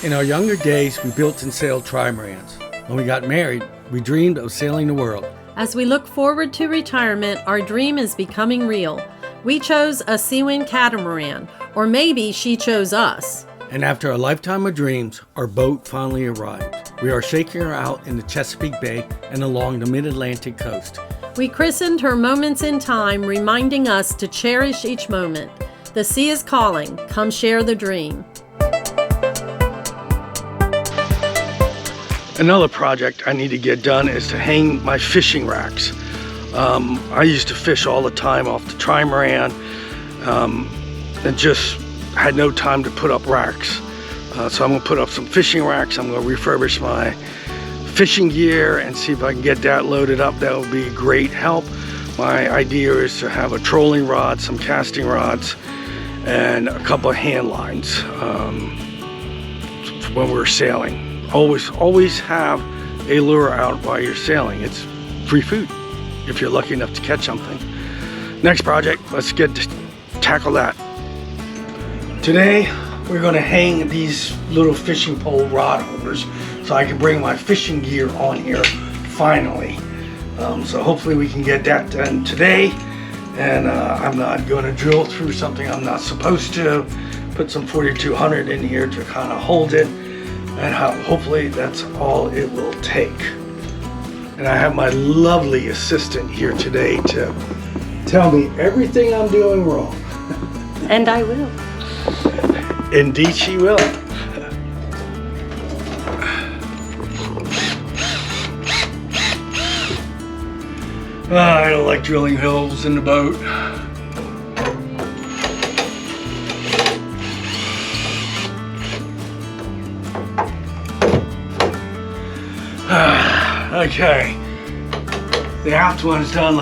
In our younger days, we built and sailed trimarans. When we got married, we dreamed of sailing the world. As we look forward to retirement, our dream is becoming real. We chose a Seawind catamaran, or maybe she chose us. And after a lifetime of dreams, our boat finally arrived. We are shaking her out in the Chesapeake Bay and along the mid-Atlantic coast. We christened her Moments in Time, reminding us to cherish each moment. The sea is calling. Come share the dream. Another project I need to get done is to hang my fishing racks. I used to fish all the time off the trimaran and just had no time to put up racks. So I'm gonna put up some fishing racks. I'm gonna refurbish my fishing gear and see if I can get that loaded up. That would be great help. My idea is to have a trolling rod, some casting rods, and a couple of hand lines when we're sailing. Always have a lure out while you're sailing. It's free food if you're lucky enough to catch something. Next project, let's get to tackle that. Today, we're gonna hang these little fishing pole rod holders so I can bring my fishing gear on here finally. So hopefully we can get that done today. And I'm not gonna drill through something I'm not supposed to. Put some 4200 in here to kind of hold it. And hopefully that's all it will take. And I have my lovely assistant here today to tell me everything I'm doing wrong. And I will. Indeed she will. I don't like drilling holes in the boat. Okay, the aft one's done.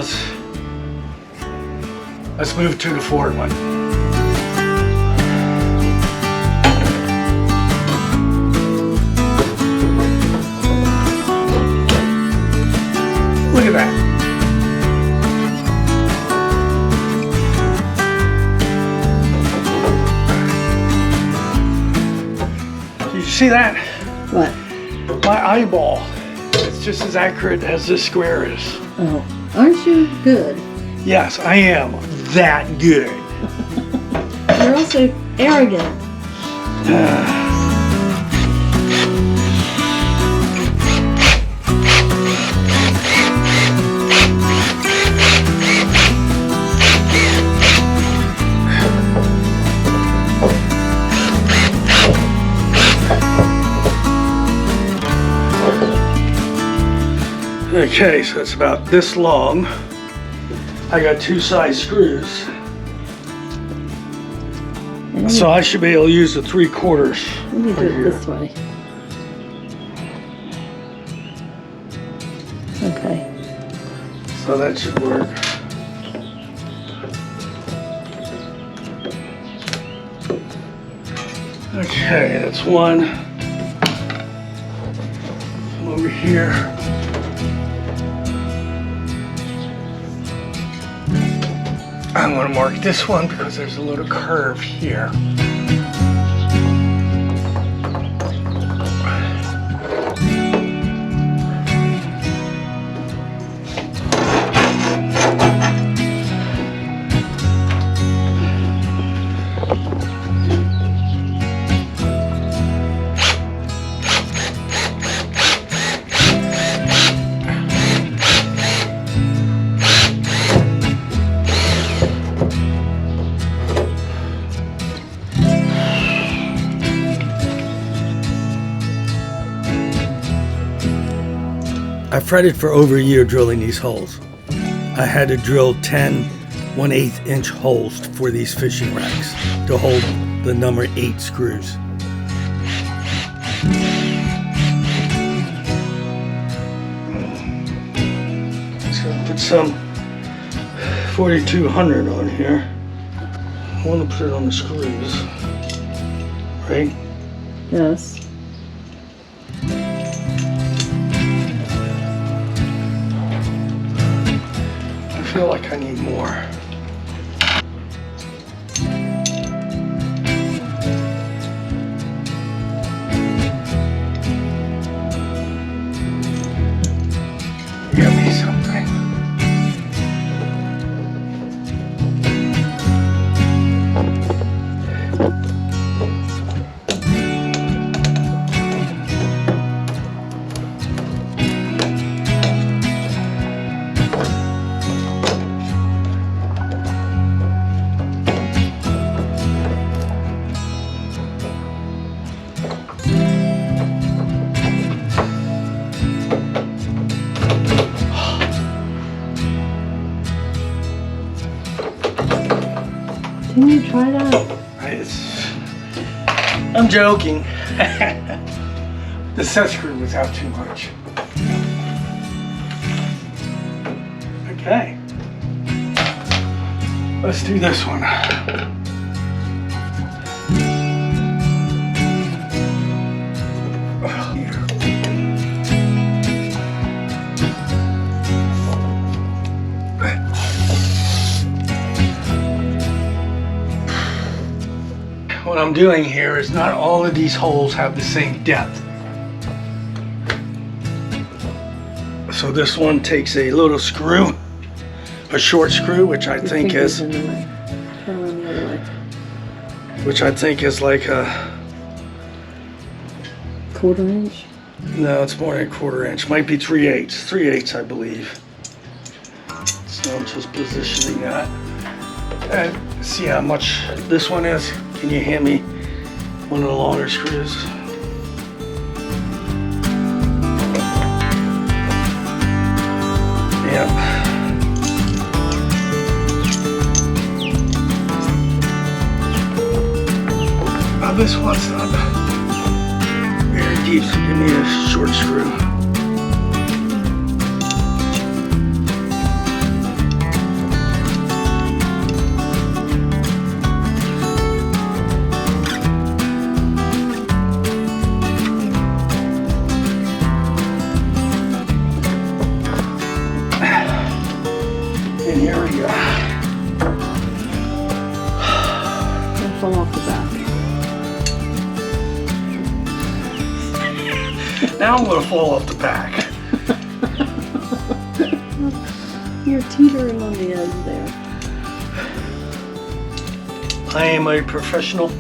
Let's move to the forward one. Look at that. Did you see that? What? My eyeball. It's just as accurate as this square is. Oh, aren't you good? Yes, I am that good. You're also arrogant. Okay, so it's about this long. I got two size screws. So I should be able to use the 3/4. Let me do it this way. Okay. So that should work. Okay, that's one. Come over here. I'm going to mark this one because there's a little curve here. I fretted for over a year drilling these holes. I had to drill 10 1/8 inch holes for these fishing racks to hold the number 8 screws. So put some 4200 on here. I want to put it on the screws, right? Yes. I feel like I need more. you try that? I'm joking. The set screw was out too much. Okay. Let's do this one. What I'm doing here is not all of these holes have the same depth. So this one takes a little screw, a short screw, which I think is like a quarter inch. No, it's more than a quarter inch. Might be 3/8. 3/8, I believe. So I'm just positioning that. And see how much this one is. Can you hand me one of the longer screws? Yep. Now this one's not very deep, so give me a short screw. And here we go. Don't fall off the back. Now I'm gonna fall off the back. You're teetering on the edge there. I am a professional.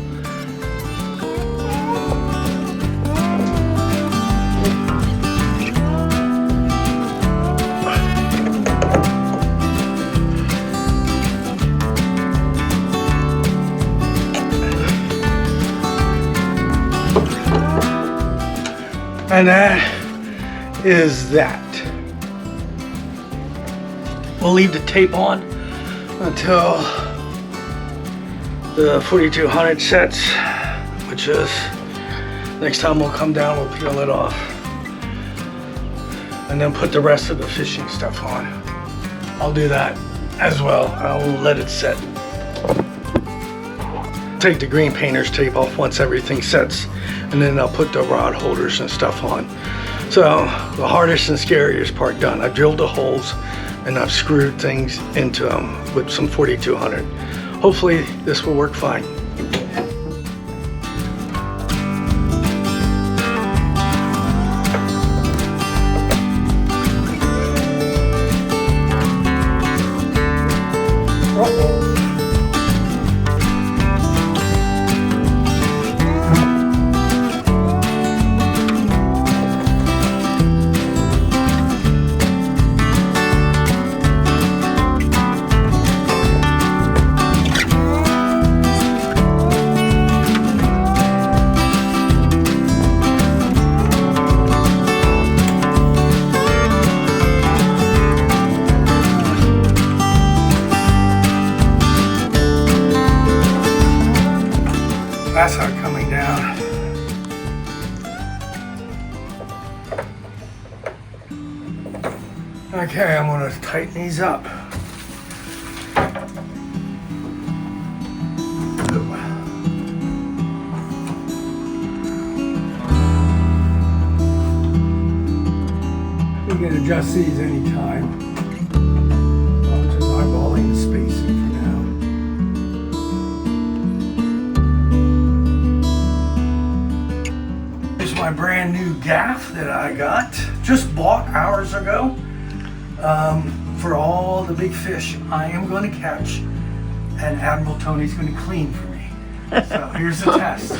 And that is that. We'll leave the tape on until the 4200 sets, which is next time we'll come down, we'll peel it off. And then put the rest of the fishing stuff on. I'll do that as well. I'll let it set. Take the green painter's tape off once everything sets, and then I'll put the rod holders and stuff on. So the hardest and scariest part done. I've drilled the holes and I've screwed things into them with some 4200. Hopefully this will work fine. That's not coming down. Okay, I'm gonna tighten these up. You can adjust these anytime. I'm just eyeballing the spacing for now. My brand new gaff that I got, just bought hours ago, for all the big fish I am going to catch, and Admiral Tony's going to clean for me. So here's the test.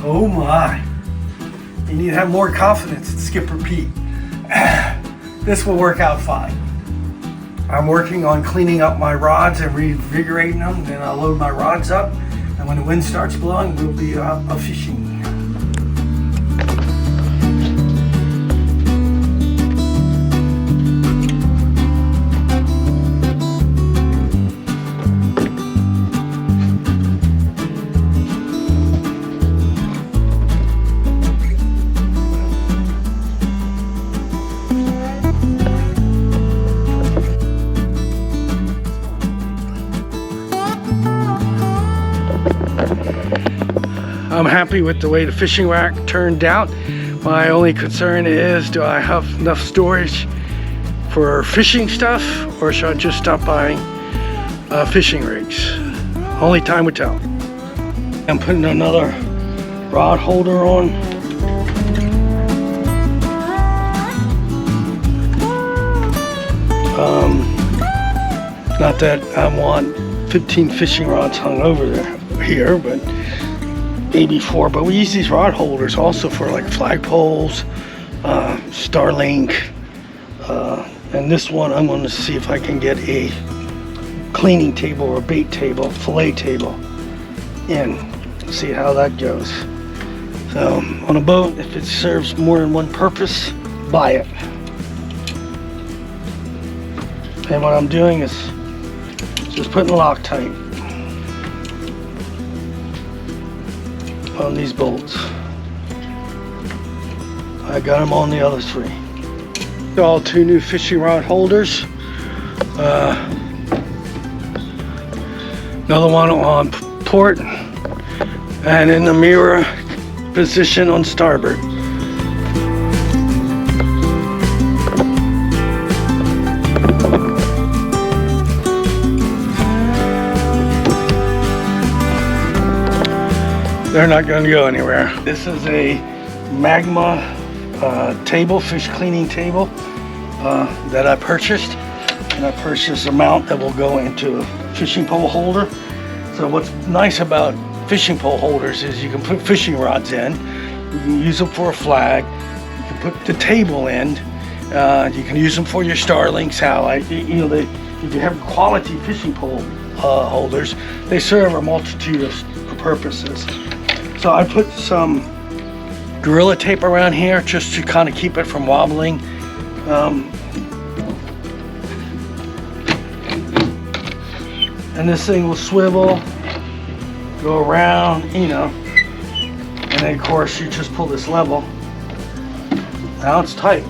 Oh my, you need to have more confidence in Skipper Pete. This will work out fine. I'm working on cleaning up my rods and reinvigorating them. Then I'll load my rods up, and when the wind starts blowing, we'll be fishing. I'm happy with the way the fishing rack turned out. My only concern is, do I have enough storage for fishing stuff, or should I just stop buying fishing rigs? Only time will tell. I'm putting another rod holder on. Not that I want 15 fishing rods hung over here, but maybe 4. But we use these rod holders also for like flagpoles, Starlink, and this one I'm going to see if I can get a cleaning table or bait table, fillet table in. See how that goes. So on a boat, if it serves more than one purpose, buy it. And what I'm doing is just putting Loctite on these bolts. I got them on the other 3. All 2 new fishing rod holders. Another one on port and in the mirror position on starboard. They're not going to go anywhere. This is a Magma table, fish cleaning table that I purchased. And I purchased a mount that will go into a fishing pole holder. So what's nice about fishing pole holders is you can put fishing rods in, you can use them for a flag, you can put the table in, you can use them for your Starlink satellite. You know, if you have quality fishing pole holders, they serve a multitude of purposes. So I put some Gorilla Tape around here just to kind of keep it from wobbling. And this thing will swivel, go around, you know, and then of course you just pull this level. Now it's tight.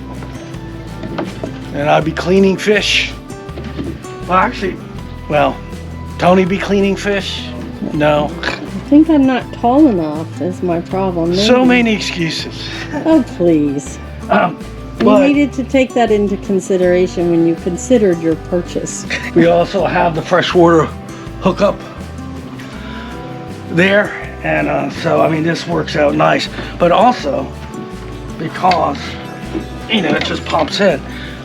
And I'll be cleaning fish. Well, actually, Tony be cleaning fish? No. I think I'm not tall enough is my problem. Maybe. So many excuses. Oh, please. You needed to take that into consideration when you considered your purchase. We also have the freshwater hookup there, and so I mean this works out nice. But also because you know it just pops in.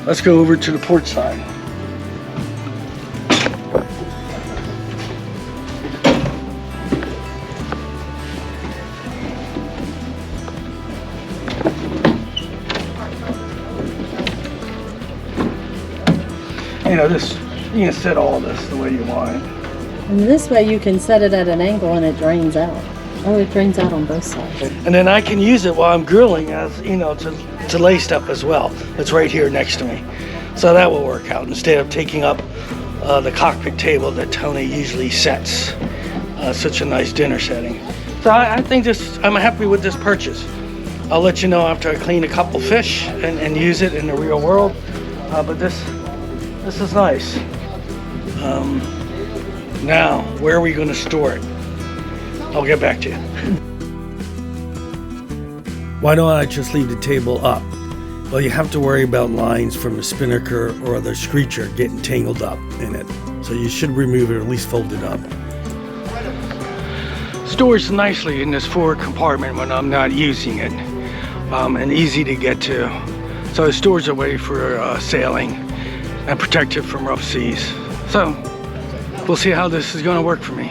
Let's go over to the port side. You know, this, you can set all this the way you want it. And this way you can set it at an angle and it drains out. Oh, it drains out on both sides. And then I can use it while I'm grilling as, you know, to lay stuff as well. It's right here next to me. So that will work out instead of taking up the cockpit table that Tony usually sets. Such a nice dinner setting. So I think I'm happy with this purchase. I'll let you know after I clean a couple fish and use it in the real world. But this is nice. Now, where are we going to store it? I'll get back to you. Why don't I just leave the table up? Well, you have to worry about lines from a spinnaker or other screecher getting tangled up in it. So you should remove it or at least fold it up. Stores nicely in this forward compartment when I'm not using it. And easy to get to. So it stores away for sailing and protected from rough seas. So we'll see how this is going to work for me.